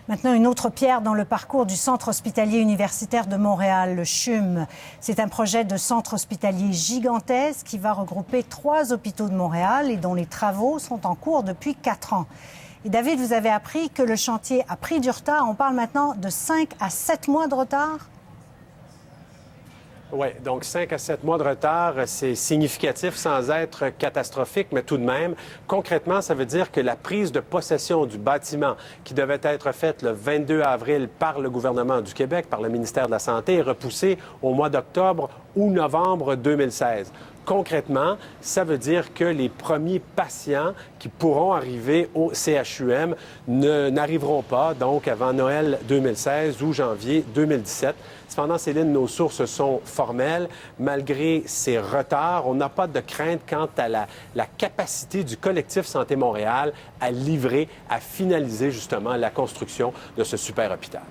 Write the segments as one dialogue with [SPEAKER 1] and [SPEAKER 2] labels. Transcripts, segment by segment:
[SPEAKER 1] Maintenant, une autre pierre dans le parcours du Centre hospitalier universitaire de Montréal, le CHUM. C'est un projet de centre hospitalier gigantesque qui va regrouper 3 hôpitaux de Montréal et dont les travaux sont en cours depuis 4 ans. Et David, vous avez appris que le chantier a pris du retard. On parle maintenant de 5 à 7 mois de retard?
[SPEAKER 2] Oui, donc 5 à 7 mois de retard, c'est significatif sans être catastrophique, mais tout de même, concrètement, ça veut dire que la prise de possession du bâtiment qui devait être faite le 22 avril par le gouvernement du Québec, par le ministère de la Santé, est repoussée au mois d'octobre ou novembre 2016. Concrètement, ça veut dire que les premiers patients qui pourront arriver au CHUM n'arriveront pas, donc avant Noël 2016 ou janvier 2017. Cependant, Céline, nos sources sont formelles. Malgré ces retards, on n'a pas de crainte quant à la capacité du collectif Santé Montréal à livrer, à finaliser justement la construction de ce super hôpital.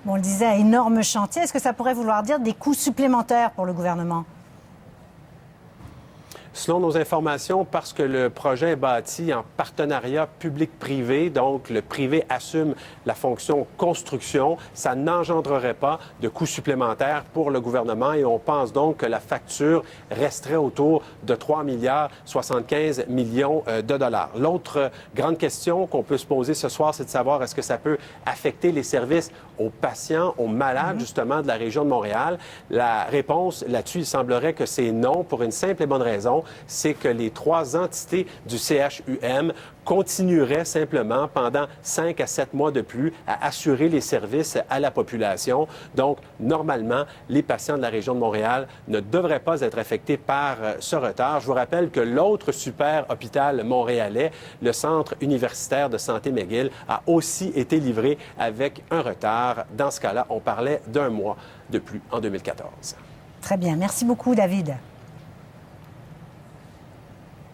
[SPEAKER 1] Bon, on le disait, énorme chantier. Est-ce que ça pourrait vouloir dire des coûts supplémentaires pour le gouvernement?
[SPEAKER 2] Selon nos informations, parce que le projet est bâti en partenariat public-privé, donc le privé assume la fonction construction, ça n'engendrerait pas de coûts supplémentaires pour le gouvernement et on pense donc que la facture resterait autour de 3,75 milliards de dollars. L'autre grande question qu'on peut se poser ce soir, c'est de savoir est-ce que ça peut affecter les services aux patients, aux malades justement de la région de Montréal. La réponse là-dessus, il semblerait que c'est non pour une simple et bonne raison. C'est que les 3 entités du CHUM continueraient simplement pendant 5 à 7 mois de plus à assurer les services à la population. Donc, normalement, les patients de la région de Montréal ne devraient pas être affectés par ce retard. Je vous rappelle que l'autre super hôpital montréalais, le Centre universitaire de santé McGill, a aussi été livré avec un retard. Dans ce cas-là, on parlait d'1 mois de plus en 2014.
[SPEAKER 1] Très bien. Merci beaucoup, David.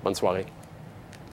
[SPEAKER 2] Bonne soirée.